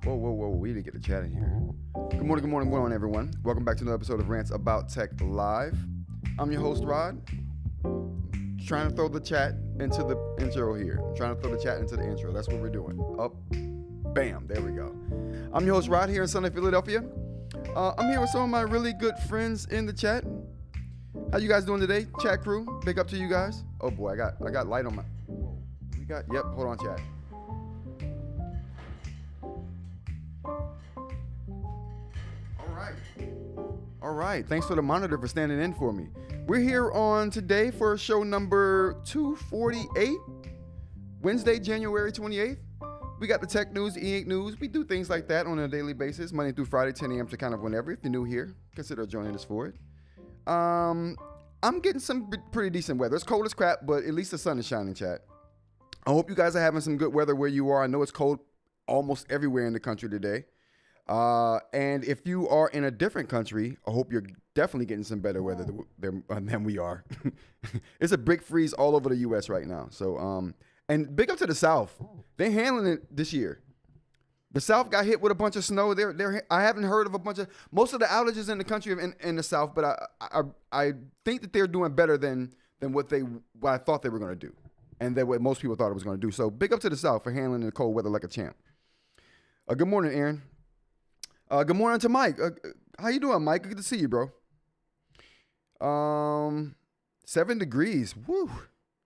Whoa. We need to get the chat in here. Good morning, everyone. Welcome back to another episode of Rants About Tech Live. I'm your host, Rod. Trying to throw the chat into the intro here. That's what we're doing. Up. Bam. There we go. I'm your host, Rod, here in sunny Philadelphia. I'm here with some of my really good friends in the chat. How you guys doing today, chat crew? Big up to you guys. Oh boy, I got light on my. Hold on, chat. All right. Thanks for the monitor for standing in for me. We're here on today for show number 248, Wednesday, January 28th. We got the tech news, eInk news. We do things like that on a daily basis, Monday through Friday, 10 a.m. to kind of whenever. If you're new here, consider joining us for it. I'm getting some pretty decent weather. It's cold as crap, but at least the sun is shining, chat. I hope you guys are having some good weather where you are. I know it's cold almost everywhere in the country today. And if you are in a different country, I hope you're definitely getting some better weather than we are. It's a brick freeze all over the U.S. right now. So, and big up to the South. They're handling it this year. The South got hit with a bunch of snow. I haven't heard of most of the outages in the country in the South, but I think that they're doing better than what I thought they were going to do, and that what most people thought it was going to do. So big up to the South for handling the cold weather like a champ. Good morning, Aaron. Good morning to Mike. How you doing, Mike? Good to see you, bro. 7 degrees. Woo.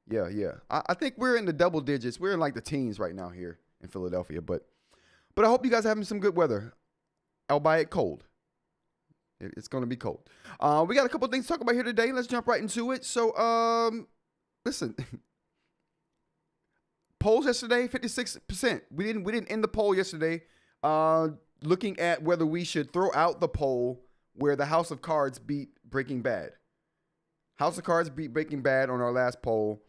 Yeah. I think we're in the double digits. We're in like the teens right now here in Philadelphia, but I hope you guys are having some good weather. Albeit cold. It's going to be cold. We got a couple things to talk about here today. Let's jump right into it. So, listen. Polls yesterday, 56%. We didn't end the poll yesterday. Looking at whether we should throw out the poll where the House of Cards beat Breaking Bad. House of Cards beat Breaking Bad on our last poll,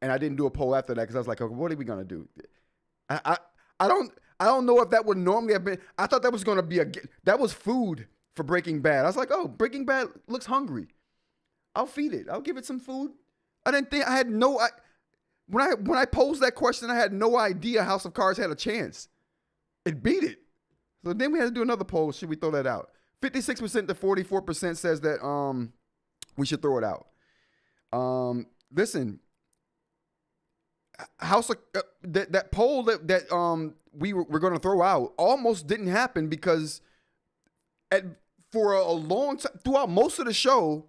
and I didn't do a poll after that because I was like, okay, what are we gonna do? I don't know if that would normally have been. I thought that was gonna be that was food for Breaking Bad. I was like, oh, Breaking Bad looks hungry. I'll feed it. I'll give it some food. I didn't think I had no. When I posed that question, I had no idea House of Cards had a chance. It beat it. So then we had to do another poll. Should we throw that out? 56% to 44% says that we should throw it out. Listen, House of that poll that we were going to throw out almost didn't happen because for a long time throughout most of the show,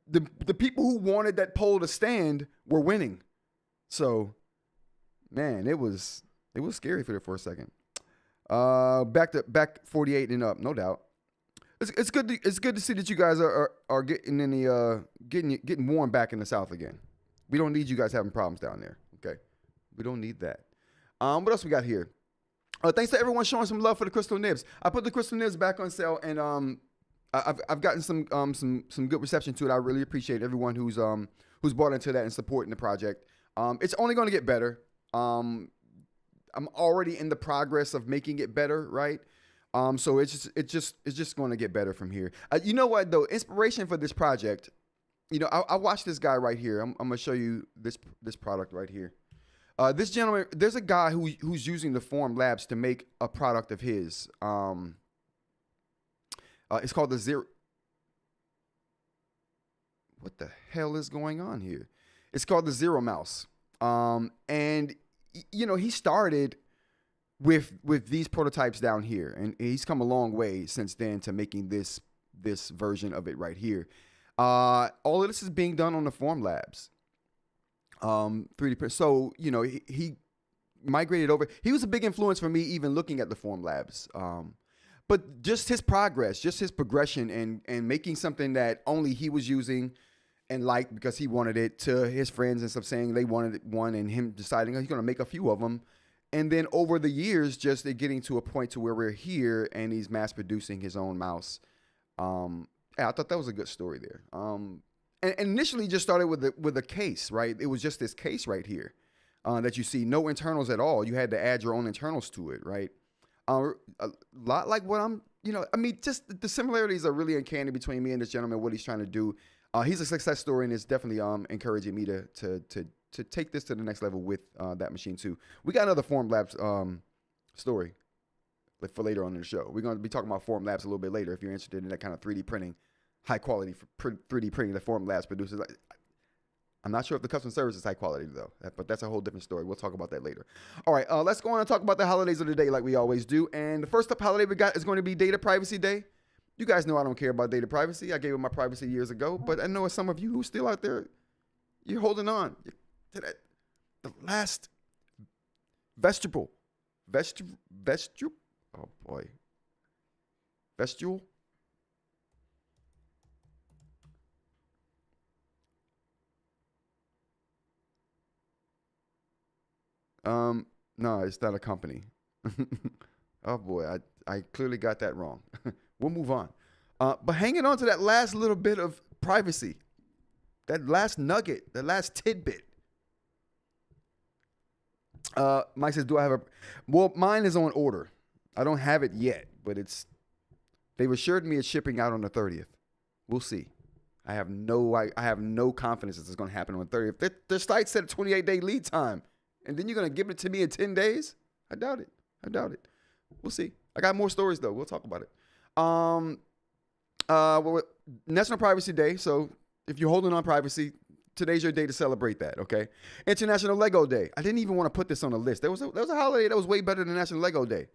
the people who wanted that poll to stand were winning. So, man, it was scary for a second. Back 48 and up, no doubt. It's good to see that you guys are getting in the getting warm back in the South again. We don't need you guys having problems down there. Okay, we don't need that. What else we got here? Thanks to everyone showing some love for the crystal nibs. I put the crystal nibs back on sale, and I've gotten some good reception to it. I really appreciate everyone who's bought into that and supporting the project. It's only going to get better. I'm already in the progress of making it better, right? So it's just going to get better from here. You know what though? Inspiration for this project. You know, I watched this guy right here. I'm gonna show you this product right here. This gentleman, there's a guy who's using the Form Labs to make a product of his. It's called the Zero. What the hell is going on here? It's called the Zero Mouse. And you know, he started with these prototypes down here, and he's come a long way since then to making this version of it right here. All of this is being done on the Form Labs. 3D print. So, you know, he migrated over. He was a big influence for me even looking at the Form Labs. But just his progress, just his progression and making something that only he was using and liked because he wanted it, to his friends and stuff saying they wanted one, and him deciding he's going to make a few of them. And then over the years, just getting to a point to where we're here and he's mass producing his own mouse. Yeah, I thought that was a good story there. And initially just started with a case, right? It was just this case right here that you see, no internals at all. You had to add your own internals to it, right? A lot like what I'm, you know, I mean, just the similarities are really uncanny between me and this gentleman, what he's trying to do. He's a success story, and it's definitely encouraging me to take this to the next level with that machine too. We got another Form Labs story. like for later on in the show. We're going to be talking about Formlabs a little bit later if you're interested in that kind of 3D printing, high quality 3D printing that Formlabs produces. I'm not sure if the custom service is high quality though, but that's a whole different story. We'll talk about that later. All right, let's go on and talk about the holidays of the day like we always do. And the first up holiday we got is going to be Data Privacy Day. You guys know I don't care about data privacy. I gave up my privacy years ago, but I know some of you who are still out there, you're holding on to that, the last vestibule. Oh boy. Vestibule? No, it's not a company. Oh boy, I clearly got that wrong. We'll move on. But hanging on to that last little bit of privacy, that last nugget, that last tidbit. Mike says, do I have a, well, mine is on order. I don't have it yet, but they've assured me it's shipping out on the 30th. We'll see. I have no confidence that it's going to happen on the 30th. The site said a 28-day lead time, and then you're going to give it to me in 10 days? I doubt it. We'll see. I got more stories, though. We'll talk about it. National Privacy Day. So if you're holding on privacy, today's your day to celebrate that, okay? International Lego Day. I didn't even want to put this on the list. There was a holiday that was way better than National Lego Day.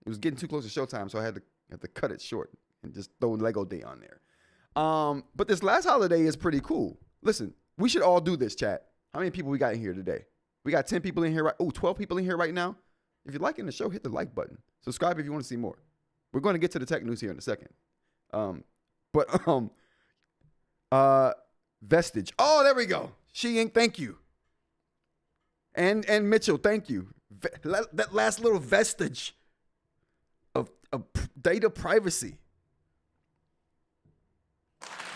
It was getting too close to showtime, so I had to cut it short and just throw Lego Day on there. But this last holiday is pretty cool. Listen, we should all do this, chat. How many people we got in here today? We got 10 people in here, 12 people in here right now. If you're liking the show, hit the like button. Subscribe if you want to see more. We're going to get to the tech news here in a second. Vestige. Oh, there we go. eInk, thank you. And Mitchell, thank you. That last little vestige of data privacy.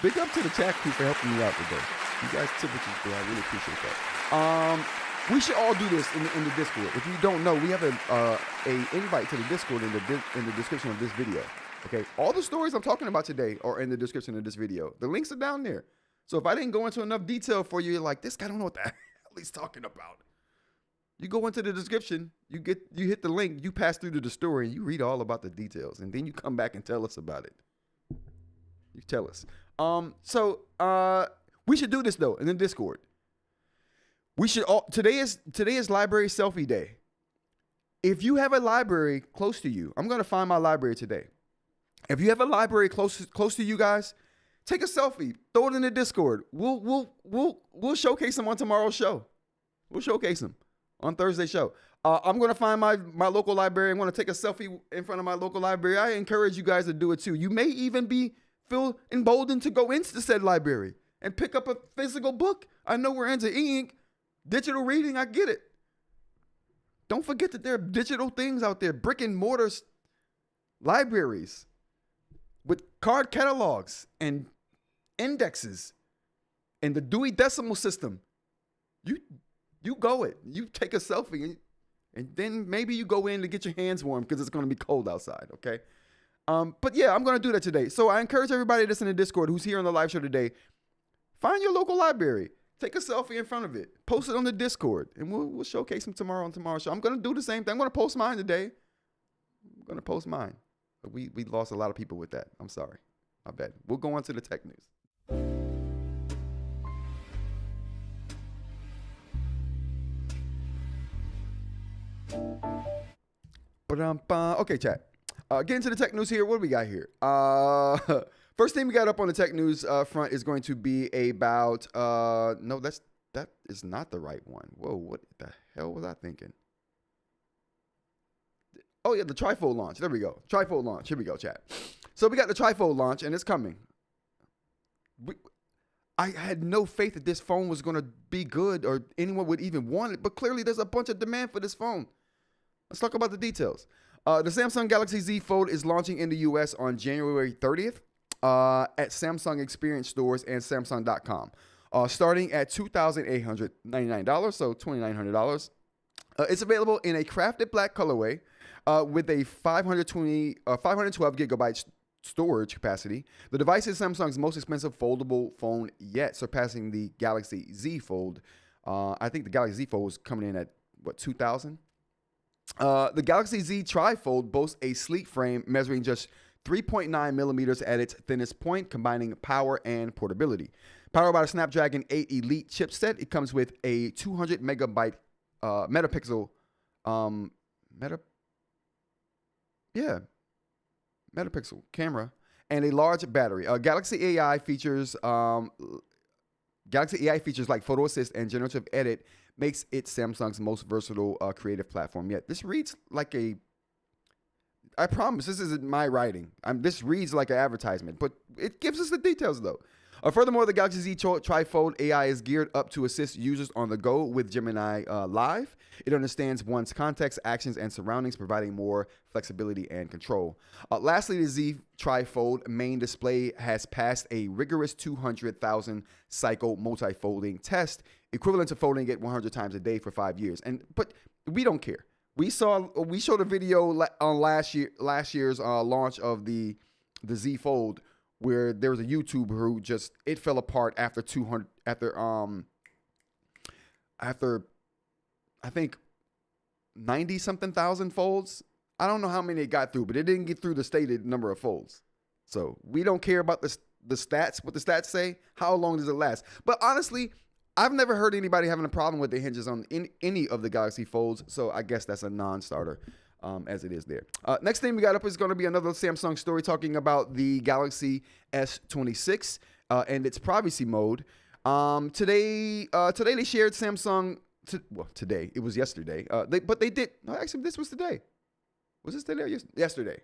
Big up to the chat crew for helping me out today. You guys typically do. I really appreciate that. We should all do this in the Discord. If you don't know, we have a invite to the Discord in the description of this video. Okay, all the stories I'm talking about today are in the description of this video. The links are down there. So if I didn't go into enough detail for you, you're like, this guy don't know what the hell he's talking about. You go into the description, you hit the link, you pass through to the story, and you read all about the details, and then you come back and tell us about it. You tell us. We should do this though in the Discord. We should all today is Library Selfie Day. If you have a library close to you, I'm gonna find my library today. If you have a library close to you guys, take a selfie, throw it in the Discord. We'll showcase them on tomorrow's show. We'll showcase them on Thursday's show. I'm gonna find my local library. I'm gonna take a selfie in front of my local library. I encourage you guys to do it too. You may even feel emboldened to go into said library and pick up a physical book. I know we're into eInk. Digital reading, I get it. Don't forget that there are digital things out there, brick and mortar libraries with card catalogs and indexes and the Dewey Decimal System. You go it. You take a selfie and then maybe you go in to get your hands warm because it's going to be cold outside, okay? But yeah, I'm going to do that today. So I encourage everybody that's in the Discord who's here on the live show today, find your local library. Take a selfie in front of it. Post it on the Discord, and we'll showcase them tomorrow on tomorrow's show. I'm going to do the same thing. I'm going to post mine today. I'm going to post mine. But we lost a lot of people with that. I'm sorry. My bad. We'll go on to the tech news. Okay, chat. Getting to the tech news here. What do we got here? First thing we got up on the tech news front is going to be about no, that is not the right one. Whoa, what the hell was I thinking? Oh yeah, the Trifold launch. There we go. Trifold launch. Here we go, chat. So we got the Trifold launch, and it's coming. I had no faith that this phone was going to be good or anyone would even want it, but clearly there's a bunch of demand for this phone. Let's talk about the details. The Samsung Galaxy Z Fold is launching in the US on January 30th at Samsung Experience stores and Samsung.com, starting at $2,899, so $2,900. It's available in a crafted black colorway with a 512 gigabyte storage capacity. The device is Samsung's most expensive foldable phone yet, surpassing the Galaxy Z Fold. I think the Galaxy Z Fold was coming in at, what, $2,000? The Galaxy Z Trifold boasts a sleek frame measuring just 3.9 millimeters at its thinnest point, combining power and portability. Powered by the Snapdragon 8 Elite chipset, it comes with a 200 megabyte metapixel metapixel camera and a large battery. Galaxy AI features like Photo Assist and Generative Edit makes it Samsung's most versatile creative platform yet. This reads like I promise this isn't my writing. This reads like an advertisement, but it gives us the details though. Furthermore, the Galaxy Z Trifold AI is geared up to assist users on the go with Gemini Live. It understands one's context, actions, and surroundings, providing more flexibility and control. Lastly, the Z Trifold main display has passed a rigorous 200,000 cycle multi-folding test, equivalent to folding it 100 times a day for 5 years. But we don't care. We showed a video on last year's launch of the Z Fold, where there was a YouTuber who it fell apart after I think 90 something thousand folds. I don't know how many it got through, but it didn't get through the stated number of folds. So we don't care about the stats, what the stats say. How long does it last? But honestly, I've never heard anybody having a problem with the hinges on any of the Galaxy Folds. So I guess that's a non-starter. As it is there. Next thing we got up is going to be another Samsung story talking about the Galaxy S26 and its privacy mode. Today they shared Samsung. Today it was yesterday. They did. No, actually, this was today. Was this today or yesterday?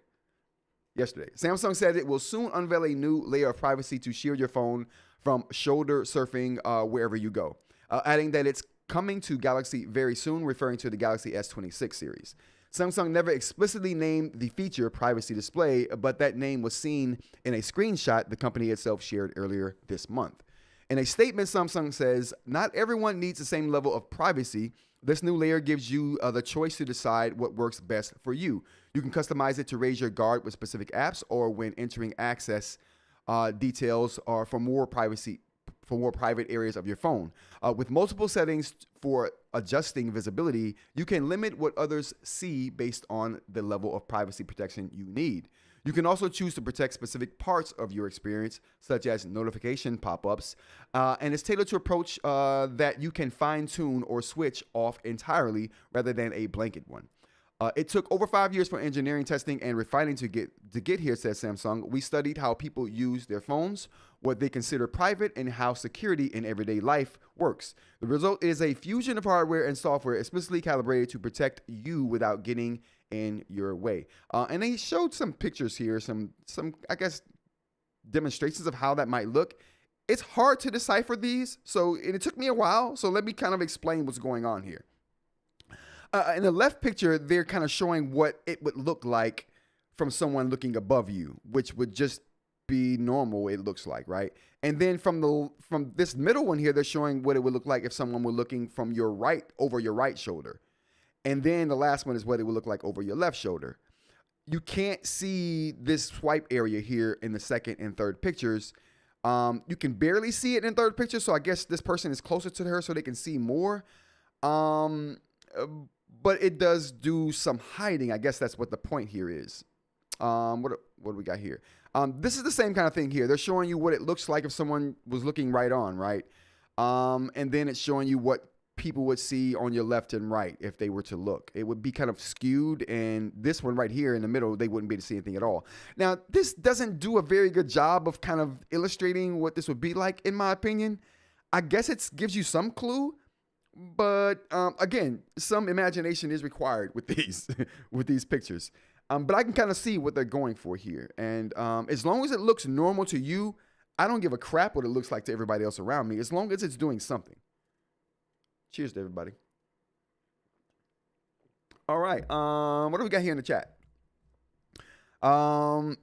Yesterday. Samsung said it will soon unveil a new layer of privacy to shield your phone from shoulder surfing wherever you go. Adding that it's coming to Galaxy very soon, referring to the Galaxy S26 series. Samsung never explicitly named the feature privacy display, but that name was seen in a screenshot the company itself shared earlier this month. In a statement, Samsung says, "Not everyone needs the same level of privacy. This new layer gives you the choice to decide what works best for you. You can customize it to raise your guard with specific apps or when entering access details or for more private areas of your phone. With multiple settings for adjusting visibility, you can limit what others see based on the level of privacy protection you need. You can also choose to protect specific parts of your experience, such as notification pop-ups, and it's tailored to approach that you can fine-tune or switch off entirely rather than a blanket one. It took over 5 years for engineering, testing, and refining to get here, says Samsung. We studied how people use their phones, what they consider private, and how security in everyday life works. The result is a fusion of hardware and software explicitly calibrated to protect you without getting in your way. And they showed some pictures here, some I guess demonstrations of how that might look. It's hard to decipher these, and it took me a while. So let me kind of explain what's going on here. In the left picture, they're kind of showing what it would look like from someone looking above you, which would just be normal, it looks like, right? And then from this middle one here, they're showing what it would look like if someone were looking from your right, over your right shoulder. And then the last one is what it would look like over your left shoulder. You can't see this swipe area here in the second and third pictures. You can barely see it in third picture, so I guess this person is closer to her so they can see more. But it does do some hiding. I guess that's what the point here is. What do we got here? This is the same kind of thing here. They're showing you what it looks like if someone was looking right on, right? And then it's showing you what people would see on your left and right if they were to look. It would be kind of skewed, and this one right here in the middle, they wouldn't be able to see anything at all. Now, this doesn't do a very good job of kind of illustrating what this would be like, in my opinion. I guess it gives you some clue. But again, some imagination is required with these with these pictures. But I can kind of see what they're going for here. And as long as it looks normal to you, I don't give a crap what it looks like to everybody else around me, as long as it's doing something. Cheers to everybody. All right. What do we got here in the chat? I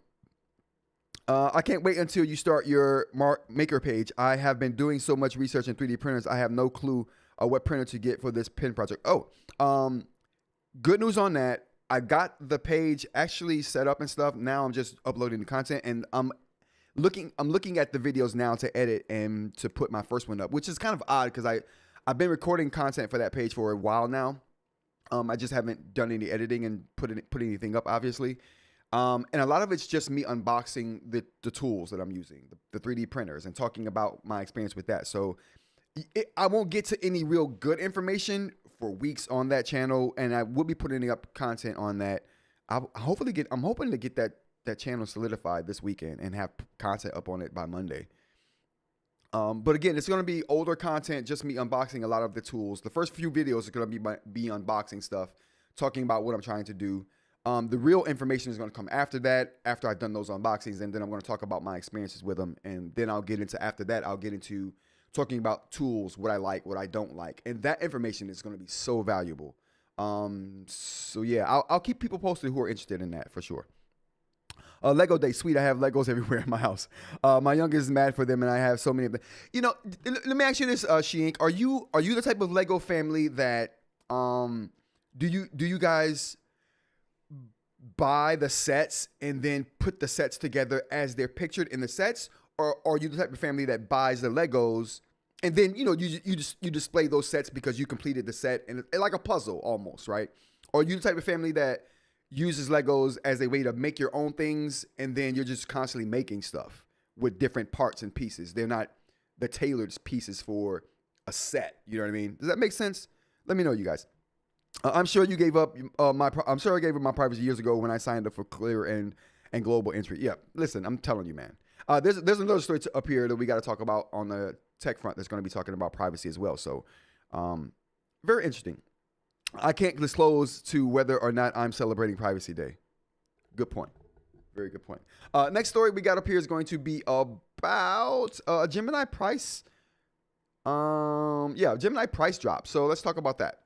can't wait until you start your maker page. I have been doing so much research in 3D printers. I have no clue what printer to get for this pen project. Good news on that. I got the page actually set up and stuff. Now I'm just uploading the content, and I'm looking at the videos now to edit and to put my first one up, which is kind of odd because I've been recording content for that page for a while now. I just haven't done any editing and put anything up, obviously. And a lot of it's just me unboxing the tools that I'm using, the 3D printers, and talking about my experience with that. So I won't get to any real good information for weeks on that channel, and I will be putting up content on that. I'm hoping to get that channel solidified this weekend and have content up on it by Monday. But again, it's going to be older content, just me unboxing a lot of the tools. The first few videos are going to be unboxing stuff, talking about what I'm trying to do. The real information is going to come after that, after I've done those unboxings, and then I'm going to talk about my experiences with them. And then I'll get into talking about tools, what I like, what I don't like. And that information is going to be so valuable. So yeah, I'll keep people posted who are interested in that for sure. Lego Day, sweet. I have Legos everywhere in my house. My youngest is mad for them, and I have so many of them. You know, let me ask you this, eInk. Are you the type of Lego family that do you guys buy the sets and then put the sets together as they're pictured in the sets, or are you the type of family that buys the Legos and then you display those sets because you completed the set and it's like a puzzle almost, right? Or are you the type of family that uses Legos as a way to make your own things, and then you're just constantly making stuff with different parts and pieces? They're not the tailored pieces for a set. You know what I mean? Does that make sense? Let me know, you guys. I'm sure you gave up I'm sure I gave up my privacy years ago when I signed up for clear and global entry. Yeah, listen, I'm telling you, man. There's another story up here that we got to talk about on the tech front that's going to be talking about privacy as well. So, very interesting. I can't disclose to whether or not I'm celebrating Privacy Day. Good point. Very good point. Next story we got up here is going to be about Gemini price. Gemini price drop. So let's talk about that.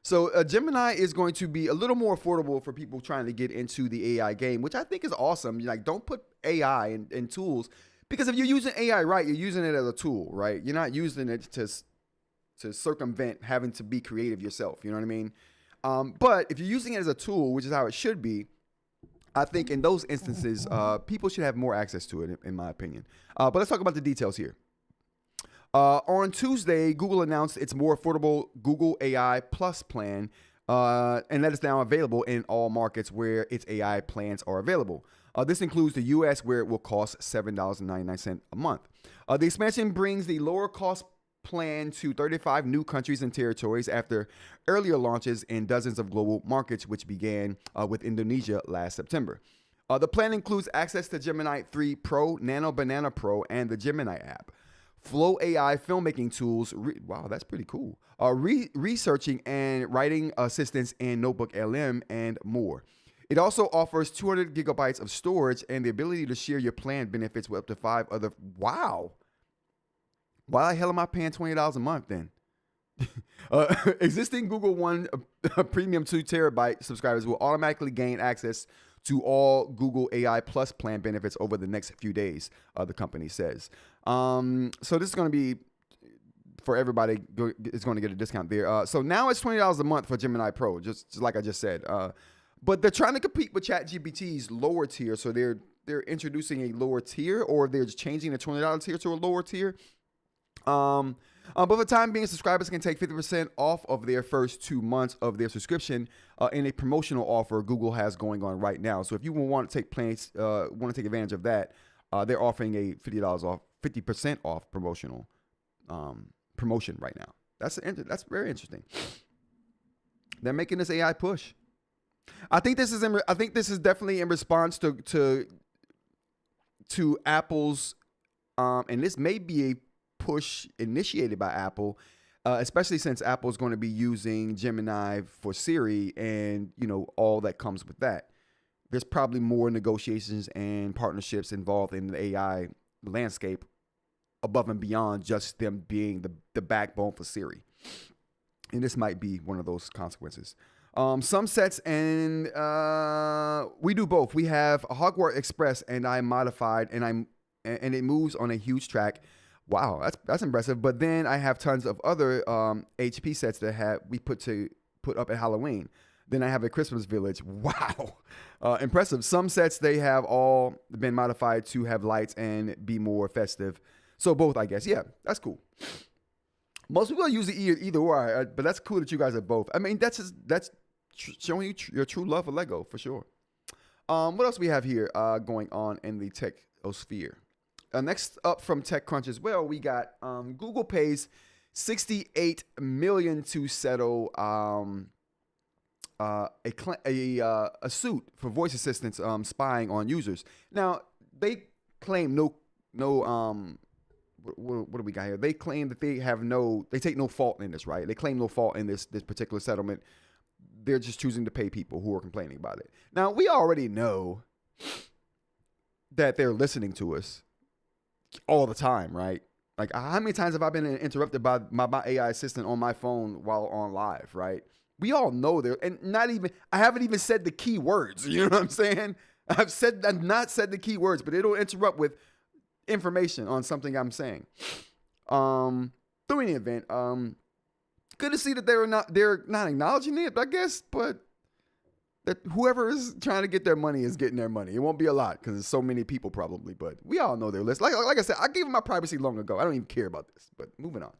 So Gemini is going to be a little more affordable for people trying to get into the AI game, which I think is awesome. Like, don't put AI in tools, because if you're using AI right, you're using it as a tool, right? You're not using it to circumvent having to be creative yourself. You know what I mean? But if you're using it as a tool, which is how it should be, I think in those instances, people should have more access to it, in my opinion. But let's talk about the details here. On Tuesday, Google announced its more affordable Google AI Plus plan, and that is now available in all markets where its AI plans are available. This includes the U.S., where it will cost $7.99 a month. The expansion brings the lower cost plan to 35 new countries and territories after earlier launches in dozens of global markets, which began with Indonesia last September. The plan includes access to Gemini 3 Pro, Nano Banana Pro, and the Gemini app. Flow AI filmmaking tools, wow, that's pretty cool. Researching and writing assistance in Notebook LM, and more. It also offers 200 gigabytes of storage and the ability to share your plan benefits with up to 5 other. Wow. Why the hell am I paying $20 a month then? Existing Google One Premium 2 terabyte subscribers will automatically gain access to all Google AI Plus plan benefits over the next few days, the company says. So this is going to be for everybody. Is going to get a discount there. So now it's $20 a month for Gemini Pro, just like I just said. But they're trying to compete with ChatGPT's lower tier. So they're introducing a lower tier, or they're just changing the $20 tier to a lower tier. But for the time being, subscribers can take 50% off of their first 2 months of their subscription in a promotional offer Google has going on right now. So if you want to take advantage of that, they're offering a $50% off promotion right now. That's very interesting. They're making this AI push. I think this is definitely in response to Apple's, and this may be a push initiated by Apple, especially since Apple is going to be using Gemini for Siri and all that comes with that. There's probably more negotiations and partnerships involved in the AI landscape above and beyond just them being the backbone for Siri. And this might be one of those consequences. Some sets, and we do both. We have a Hogwarts Express, and I modified, and it moves on a huge track. Wow, that's impressive. But then I have tons of other HP sets that we put up at Halloween. Then I have a Christmas Village. Wow, impressive. Some sets, they have all been modified to have lights and be more festive. So both, I guess. Yeah, that's cool. Most people are usually either or, but that's cool that you guys are both. I mean, that's showing you your true love for Lego for sure. What else we have here going on in the techosphere? Next up from TechCrunch as well, we got Google pays $68 million to settle a suit for voice assistants spying on users. Now they claim what do we got here? They claim that they take no fault in this, right? They claim no fault in this particular settlement. They're just choosing to pay people who are complaining about it. Now, we already know that they're listening to us all the time, right? Like, how many times have I been interrupted by my AI assistant on my phone while on live, right? We all know and I haven't even said the key words. You know what I'm saying? I've not said the key words, but it'll interrupt with information on something I'm saying. Through any event, good to see that they're not acknowledging it, I guess, but that whoever is trying to get their money is getting their money. It won't be a lot because there's so many people probably, but we all know their list. Like I said, I gave them my privacy long ago. I don't even care about this, but moving on.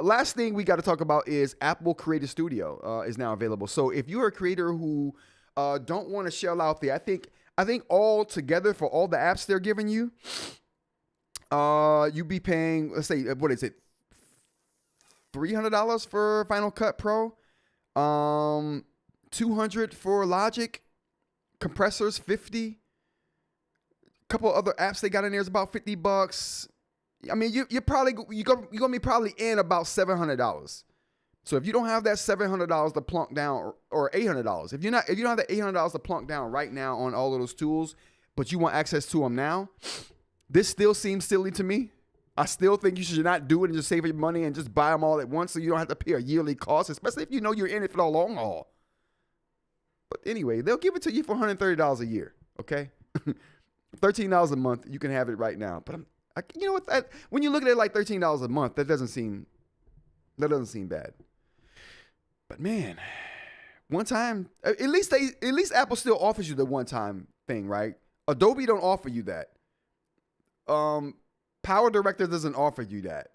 Last thing we got to talk about is Apple Creator Studio is now available. So if you're a creator who don't want to shell out I think all together for all the apps they're giving you, you'd be paying, let's say, what is it? $300 for Final Cut Pro, $200 for Logic, compressors $50. A couple other apps they got in there is about $50. I mean, you're gonna be probably in about $700. So if you don't have that $700 to plunk down, or $800, if you don't have that $800 to plunk down right now on all of those tools, but you want access to them now, this still seems silly to me. I still think you should not do it and just save your money and just buy them all at once so you don't have to pay a yearly cost, especially if you know you're in it for the long haul. But anyway, they'll give it to you for $130 a year, okay? $13 a month, you can have it right now. But you know what? When you look at it like $13 a month, that doesn't seem bad. But man, one time, at least Apple still offers you the one-time thing, right? Adobe don't offer you that. Power Director doesn't offer you that.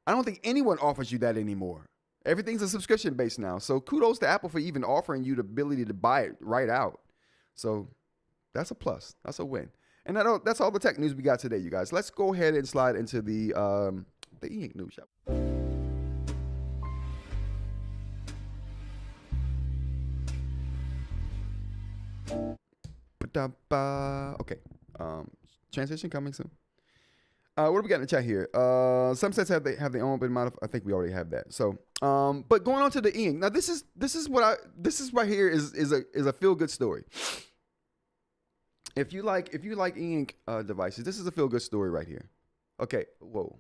I don't think anyone offers you that anymore. Everything's a subscription based now. So kudos to Apple for even offering you the ability to buy it right out. So that's a plus. That's a win. And that's all the tech news we got today, you guys. Let's go ahead and slide into the eInk news. Okay. Transition coming soon. What do we got in the chat here? Some sets have their own been modified. I think we already have that. So, but going on to the eInk. Now, this is right here is a feel good story. If you like eInk devices, this is a feel good story right here. Okay. Whoa,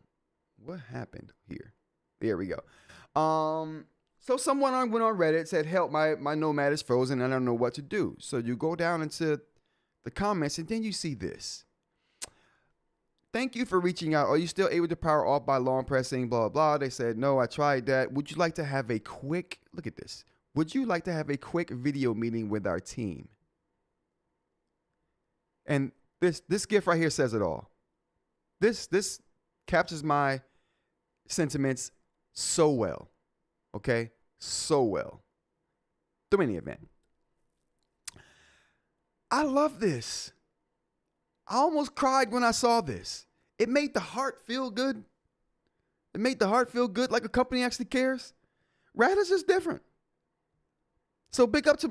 what happened here? There we go. So someone went on Reddit, said, "Help, my Nomad is frozen. I don't know what to do." So you go down into the comments, and then you see this. "Thank you for reaching out. Are you still able to power off by long pressing, blah, blah." They said, "No, I tried that. Would you like to have a quick," look at this. "Would you like to have a quick video meeting with our team?" And this gift right here says it all. This captures my sentiments so well. Okay? So well. Through any event. I love this. I almost cried when I saw this. It made the heart feel good. It made the heart feel good, like a company actually cares. Ratta's just different. So big up to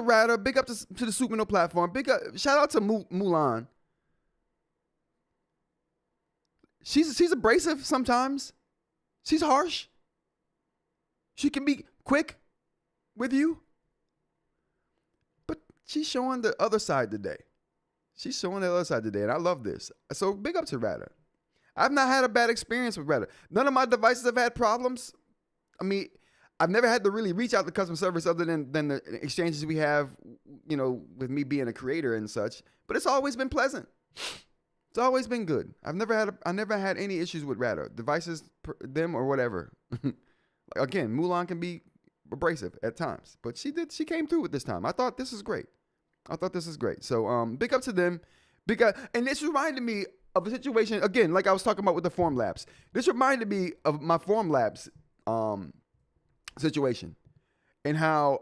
Ratta, big up to the Supernote platform, shout out to Mulan. She's abrasive sometimes. She's harsh. She can be quick with you. But she's showing the other side today. And I love this. So big up to Ratta. I've not had a bad experience with Ratta. None of my devices have had problems. I mean, I've never had to really reach out to customer service other than the exchanges we have, with me being a creator and such. But it's always been pleasant. It's always been good. I never had any issues with Ratta. Devices, them or whatever. Again, Mulan can be abrasive at times, but she came through with this time. I thought this is great. So big up to them. And this reminded me of a situation, again, like I was talking about with the Formlabs. This reminded me of my Formlabs situation. and how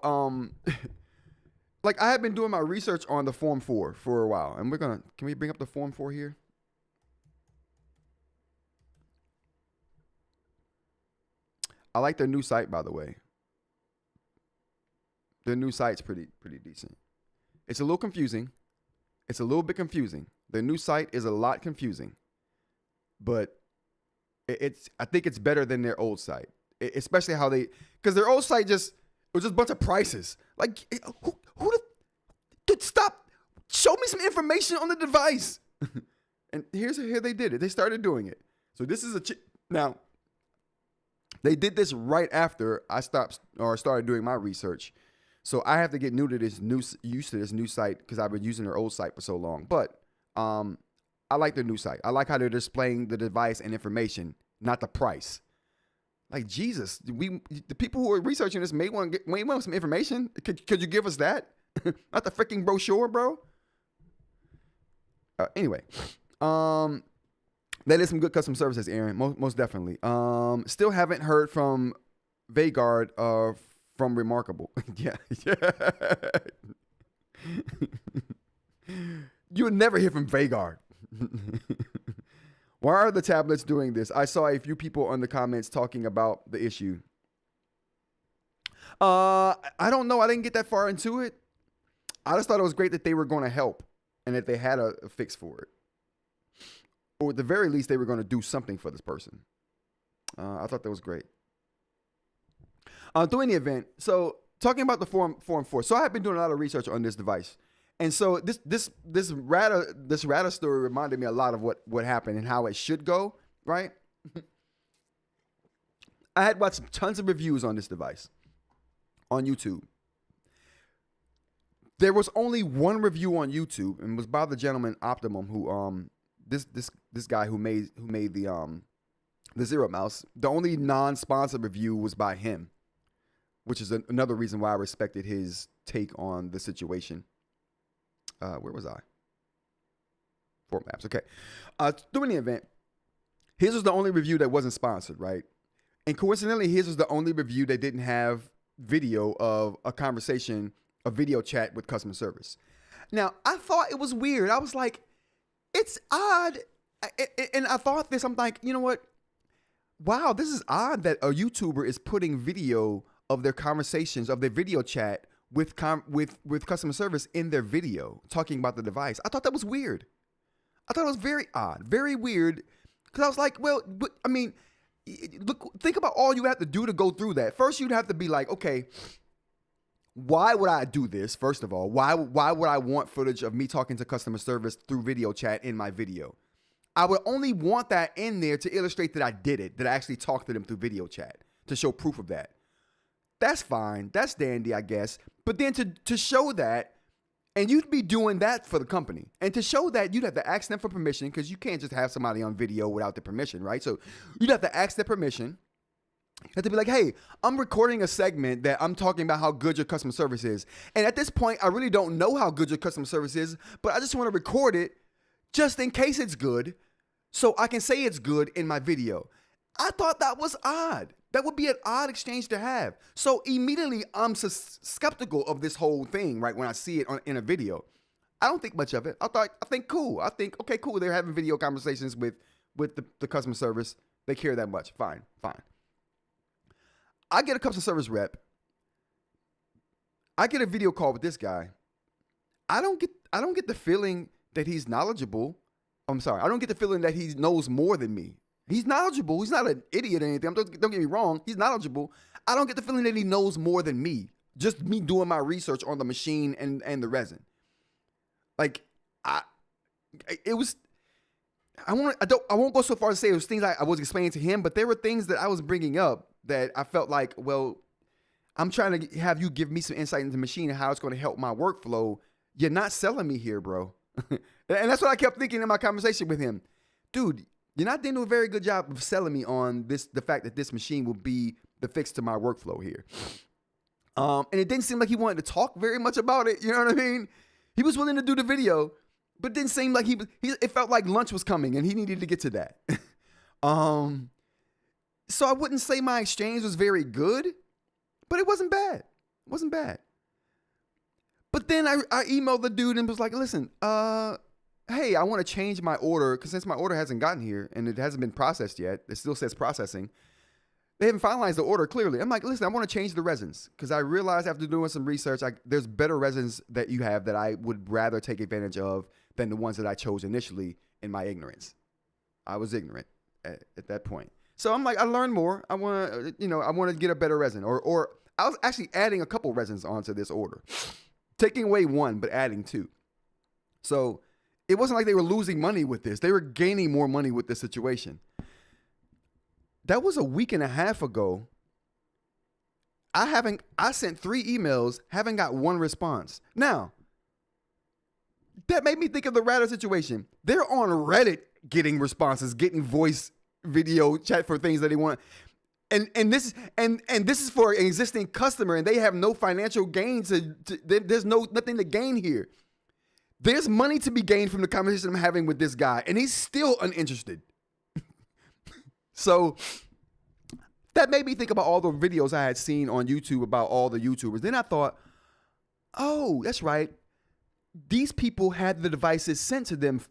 like I have been doing my research on the Form 4 for a while, and can we bring up the Form 4 here? I like their new site, by the way. Their new site's pretty decent. It's a little confusing. It's a little bit confusing. Their new site is a lot confusing, but I think it's better than their old site, especially how because their old site was just a bunch of prices. Like, dude, stop. Show me some information on the device. And here they did it. They started doing it. So this is now. They did this right after I started doing my research. So I have to get used to this new site because I've been using their old site for so long. But I like their new site. I like how they're displaying the device and information, not the price. Like, Jesus, the people who are researching this may want some information. Could you give us that? Not the freaking brochure, bro. Anyway, that is some good customer services, Aaron. Most definitely. Still haven't heard from Vanguard from Remarkable. Yeah. You would never hear from Vanguard. Why are the tablets doing this? I saw a few people in the comments talking about the issue. I don't know. I didn't get that far into it. I just thought it was great that they were going to help and that they had a fix for it. Or at the very least, they were going to do something for this person. I thought that was great. During the event, so talking about the Form 4. So I have been doing a lot of research on this device. And so this Ratta story reminded me a lot of what happened and how it should go, right? I had watched tons of reviews on this device on YouTube. There was only one review on YouTube, and it was by the gentleman Optimum, who this guy who made the Zero Mouse. The only non-sponsored review was by him, which is another reason why I respected his take on the situation. Where was I? Fort Maps. Okay. During the event, his was the only review that wasn't sponsored, right? And coincidentally, his was the only review that didn't have video of a conversation, a video chat with customer service. Now, I thought it was weird. I was like, it's odd. And I thought this, I'm like, you know what? Wow, this is odd that a YouTuber is putting video of their conversations, of their video chat with customer service in their video, talking about the device. I thought that was weird. I thought it was very odd, very weird. Because I was like, well, but, I mean, look, think about all you have to do to go through that. First, you'd have to be like, okay, why would I do this? First of all, why would I want footage of me talking to customer service through video chat in my video? I would only want that in there to illustrate that I did it, that I actually talked to them through video chat, to show proof of that. That's fine. That's dandy, I guess. But then to show that, and you'd be doing that for the company. And to show that, you'd have to ask them for permission, because you can't just have somebody on video without their permission, right? So you'd have to ask their permission. You have to be like, hey, I'm recording a segment that I'm talking about how good your customer service is. And at this point, I really don't know how good your customer service is, but I just want to record it just in case it's good, so I can say it's good in my video. I thought that was odd. That would be an odd exchange to have. So immediately I'm skeptical of this whole thing, right? When I see it in a video, I don't think much of it. I think cool. I think, okay, cool. They're having video conversations with the customer service. They care that much. Fine. I get a customer service rep. I get a video call with this guy. I don't get the feeling that he's knowledgeable. I'm sorry. I don't get the feeling that he knows more than me. He's knowledgeable. He's not an idiot or anything. Don't get me wrong. He's knowledgeable. I don't get the feeling that he knows more than me. Just me doing my research on the machine and the resin. Like, I won't go so far as to say it was things I was explaining to him, but there were things that I was bringing up that I felt like, well, I'm trying to have you give me some insight into the machine and how it's going to help my workflow. You're not selling me here, bro. And that's what I kept thinking in my conversation with him. Dude, you're not doing a very good job of selling me on the fact that this machine will be the fix to my workflow here. And it didn't seem like he wanted to talk very much about it. You know what I mean? He was willing to do the video, but it didn't seem like it felt like lunch was coming and he needed to get to that. So I wouldn't say my exchange was very good, but it wasn't bad. It wasn't bad. But then I emailed the dude and was like, listen, hey, I want to change my order because since my order hasn't gotten here and it hasn't been processed yet, it still says processing. They haven't finalized the order clearly. I'm like, listen, I want to change the resins because I realized after doing some research, there's better resins that you have that I would rather take advantage of than the ones that I chose initially in my ignorance. I was ignorant at that point. So I'm like, I learned more. I want to get a better resin or I was actually adding a couple resins onto this order. Taking away one, but adding two. So it wasn't like they were losing money with this. They were gaining more money with this situation. That was a week and a half ago. I sent 3 emails, haven't got one response. Now, that made me think of the Ratta situation. They're on Reddit getting responses, getting voice, video, chat for things that they want. And this is for an existing customer, and they have no financial gain there's nothing to gain here. There's money to be gained from the conversation I'm having with this guy, and he's still uninterested. So that made me think about all the videos I had seen on YouTube about all the YouTubers. Then I thought, oh, that's right. These people had the devices sent to them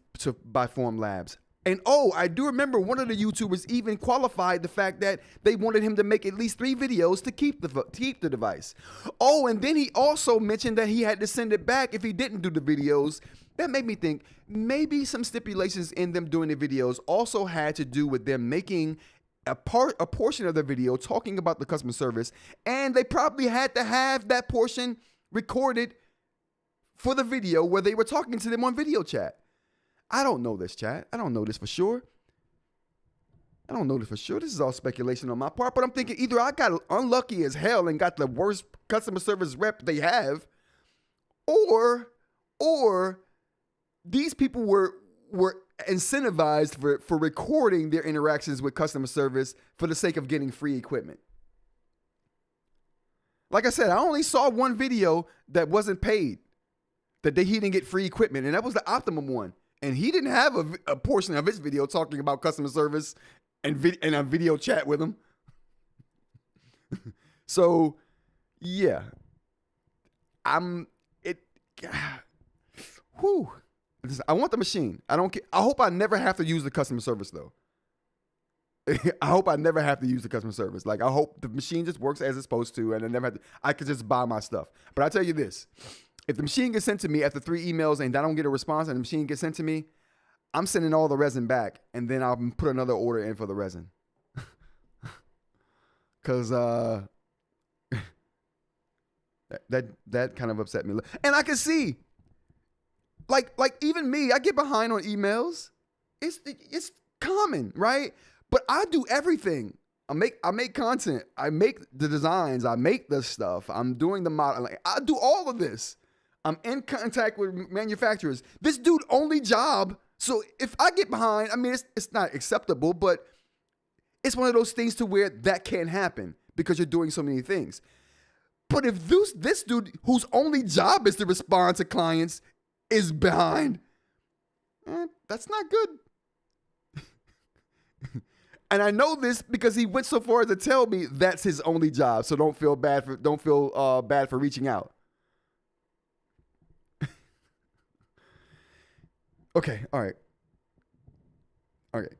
by Formlabs. And oh, I do remember one of the YouTubers even qualified the fact that they wanted him to make at least 3 videos to keep the device. Oh, and then he also mentioned that he had to send it back if he didn't do the videos. That made me think maybe some stipulations in them doing the videos also had to do with them making a portion of the video talking about the customer service, and they probably had to have that portion recorded for the video where they were talking to them on video chat. I don't know this, chat. I don't know this for sure. This is all speculation on my part, but I'm thinking either I got unlucky as hell and got the worst customer service rep they have, or these people were incentivized for recording their interactions with customer service for the sake of getting free equipment. Like I said, I only saw one video that wasn't paid, that he didn't get free equipment, and that was the Optimum one. And he didn't have a portion of his video talking about customer service and a video chat with him. So, yeah. I want the machine. I don't care. I hope I never have to use the customer service, though. I hope I never have to use the customer service. Like, I hope the machine just works as it's supposed to, and I could just buy my stuff. But I tell you this. If the machine gets sent to me after 3 emails and I don't get a response and the machine gets sent to me, I'm sending all the resin back and then I'll put another order in for the resin. Because that kind of upset me. And I can see, like even me, I get behind on emails. It's common, right? But I do everything. I make content. I make the designs. I make the stuff. I'm doing the modeling. I do all of this. I'm in contact with manufacturers. This dude only job. So if I get behind, I mean, it's not acceptable, but it's one of those things to where that can't happen because you're doing so many things. But if this dude whose only job is to respond to clients is behind, that's not good. And I know this because he went so far as to tell me that's his only job. So don't feel bad for reaching out. Okay, all right.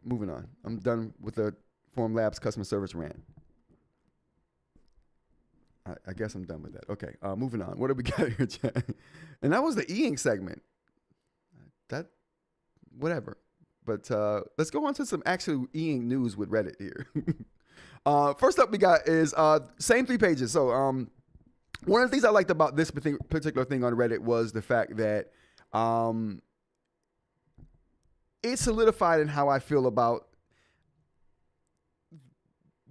Moving on. I'm done with the Formlabs customer service rant. I guess I'm done with that. Okay, moving on. What do we got here, chat? And that was the eInk segment. Whatever. But let's go on to some actual eInk news with Reddit here. First up we got is same 3 pages. So one of the things I liked about this particular thing on Reddit was the fact that it solidified in how I feel about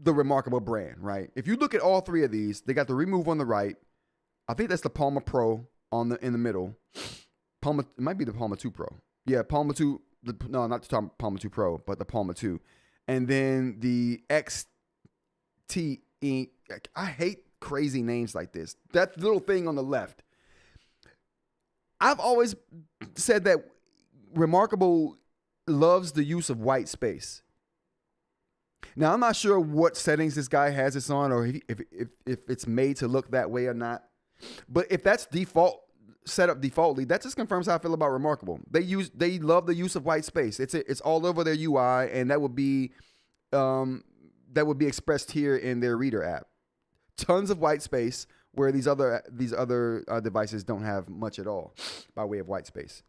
the Remarkable brand, right? If you look at all 3 of these, they got the Remove on the right. I think that's the Palma Pro in the middle. It might be the Palma 2 Pro. Yeah, Palma 2. No, not the Palma 2 Pro, but the Palma 2. And then the XT ink. I hate crazy names like this. That little thing on the left. I've always said that Remarkable loves the use of white space. Now, I'm not sure what settings this guy has this on or if it's made to look that way or not. But if that's set up defaultly, that just confirms how I feel about Remarkable. They love the use of white space. It's all over their UI, and that would be expressed here in their Reader app. Tons of white space where these other devices don't have much at all by way of white space.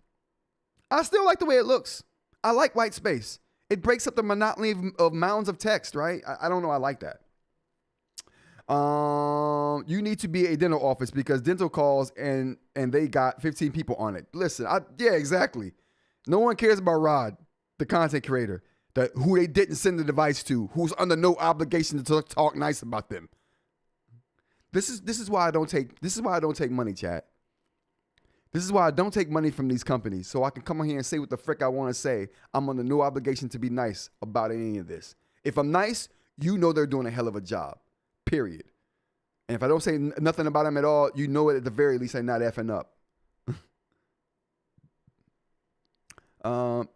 I still like the way it looks. I like white space. It breaks up the monotony of mounds of text, right? I don't know. I like that. You need to be a dental office because dental calls and they got 15 people on it. Listen, yeah, exactly. No one cares about Rod, the content creator, who they didn't send the device to, who's under no obligation to talk nice about them. This is why I don't take money, chat. This is why I don't take money from these companies, so I can come on here and say what the frick I want to say. I'm under no obligation to be nice about any of this. If I'm nice, you know they're doing a hell of a job, period. And if I don't say nothing about them at all, you know it at the very least I'm not effing up.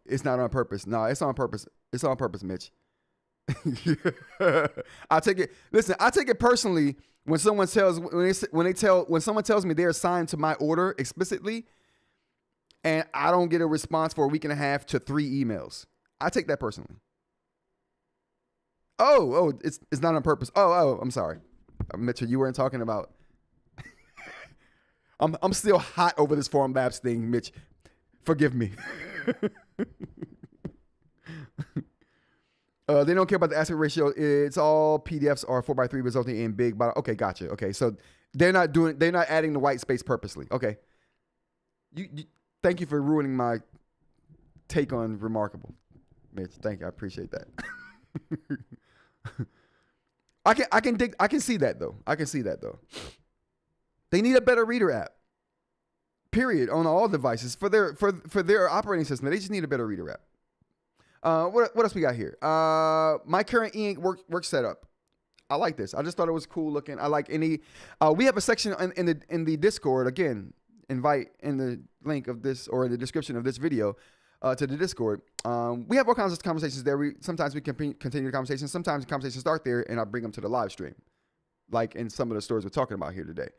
It's not on purpose. No, it's on purpose. It's on purpose, Mitch. I take it personally when someone tells me they're assigned to my order explicitly, and I don't get a response for a week and a half to 3 emails. I take that personally. Oh, it's not on purpose. Oh, I'm sorry, Mitchell. You weren't talking about. I'm still hot over this Forum Labs thing, Mitch. Forgive me. They don't care about the aspect ratio. It's all PDFs are 4:3 resulting in big. Okay, gotcha. Okay, so they're not adding the white space purposely. Okay, you thank you for ruining my take on Remarkable, Mitch. Thank you. I appreciate that. I can see that though. They need a better Reader app. Period. On all devices for their operating system. They just need a better Reader app. What else we got here? My current eInk work setup. I like this. I just thought it was cool looking. I like any. We have a section in the Discord. Again, invite in the link of this or in the description of this video to the Discord. We have all kinds of conversations there. Sometimes we can continue the conversation. Sometimes the conversations start there, and I bring them to the live stream, like in some of the stories we're talking about here today.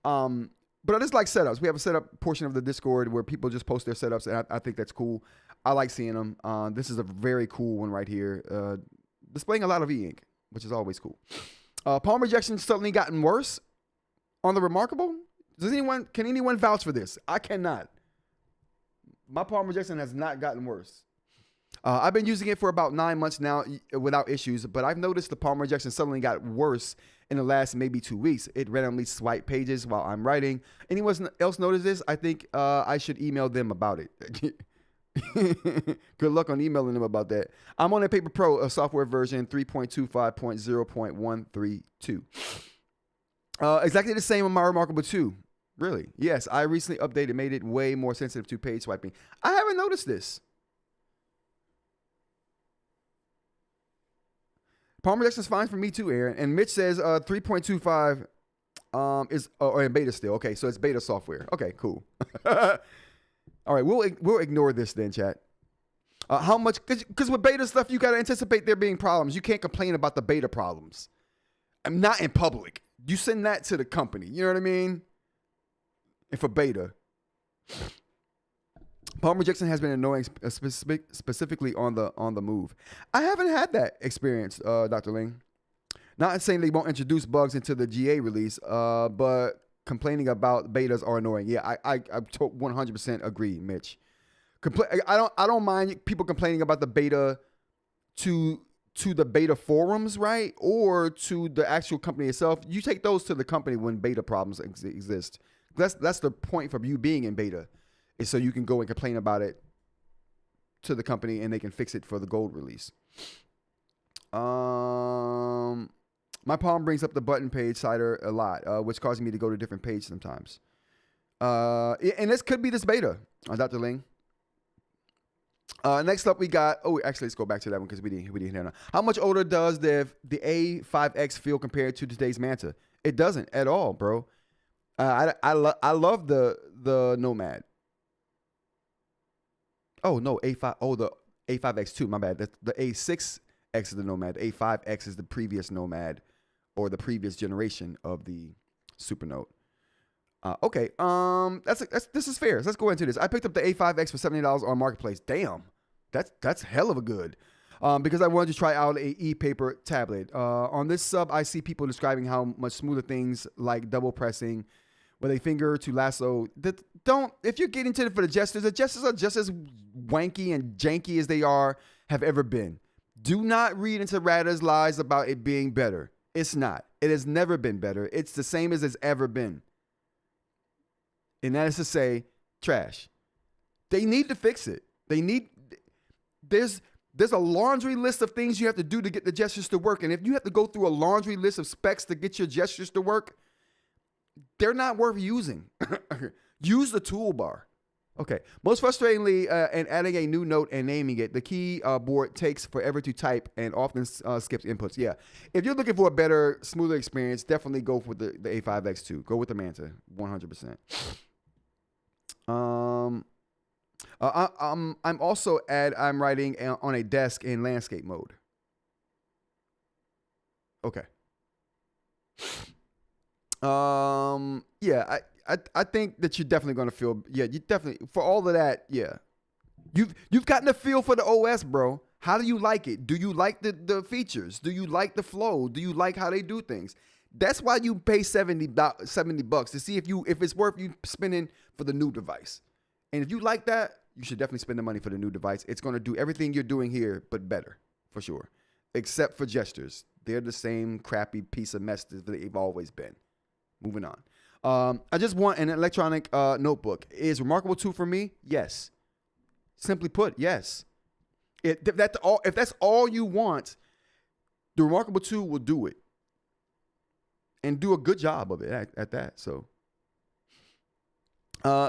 But I just like setups. We have a setup portion of the Discord where people just post their setups, and I think that's cool. I like seeing them. This is a very cool one right here, displaying a lot of eInk, which is always cool. Palm rejection suddenly gotten worse on the Remarkable. Can anyone vouch for this? I cannot. My palm rejection has not gotten worse. I've been using it for about 9 months now without issues, but I've noticed the palm rejection suddenly got worse in the last maybe 2 weeks. It randomly swiped pages while I'm writing. Anyone else notice this? I think I should email them about it. Good luck on emailing them about that. I'm on a Paper Pro, a software version 3.25.0.132. Exactly the same on my Remarkable 2. Really? Yes, I recently updated, made it way more sensitive to page swiping. I haven't noticed this. Palm rejection is fine for me too, Aaron. And Mitch says 3.25 is in beta still. Okay, so it's beta software. Okay, cool. All right, we'll ignore this then, chat. How much? Because with beta stuff, you got to anticipate there being problems. You can't complain about the beta problems. I'm not in public. You send that to the company. You know what I mean? And for beta, palm rejection has been annoying, specifically on the move. I haven't had that experience, Dr. Ling. Not saying they won't introduce bugs into the GA release, but complaining about betas are annoying. Yeah, I 100% agree, Mitch. I don't mind people complaining about the beta to the beta forums, right? Or to the actual company itself. You take those to the company when beta problems exist. That's the point for you being in beta, is so you can go and complain about it to the company and they can fix it for the gold release. My palm brings up the button page slider a lot, which causes me to go to a different page sometimes. And this could be this beta, Dr. Ling. Next up, we got. Oh, actually, let's go back to that one because we didn't hit that. How much older does the A5X feel compared to today's Manta? It doesn't at all, bro. I love the Nomad. Oh no, A5. Oh, the A5X2. My bad. The A6X is the Nomad. A5X is the previous Nomad, or the previous generation of the Supernote. Okay. This is fair. Let's go into this. I picked up the A5X for $70 on Marketplace. Damn, that's hell of a good. Because I wanted to try out a e-paper tablet. On this sub, I see people describing how much smoother things like double pressing with a finger to lasso. If you're getting to it for the gestures are just as wanky and janky as they have ever been. Do not read into Ratta's lies about it being better. It's not. It has never been better. It's the same as it's ever been. And that is to say, trash. They need to fix it. There's a laundry list of things you have to do to get the gestures to work. And if you have to go through a laundry list of specs to get your gestures to work, they're not worth using. Use the toolbar. Okay. Most frustratingly, in adding a new note and naming it, the keyboard takes forever to type and often skips inputs. Yeah. If you're looking for a better, smoother experience, definitely go for the A5X2. Go with the Manta, 100%. I'm writing on a desk in landscape mode. Okay. Yeah, I think that you're definitely going to feel, you definitely, for all of that, yeah. You've gotten a feel for the OS, bro. How do you like it? Do you like the features? Do you like the flow? Do you like how they do things? That's why you pay $70 to see if it's worth you spending for the new device. And if you like that, you should definitely spend the money for the new device. It's going to do everything you're doing here, but better, for sure. Except for gestures. They're the same crappy piece of mess that they've always been. Moving on. I just want an electronic notebook. Is Remarkable 2 for me? Yes. Simply put, yes. If that's all you want, the Remarkable 2 will do it. And do a good job of it at that. So,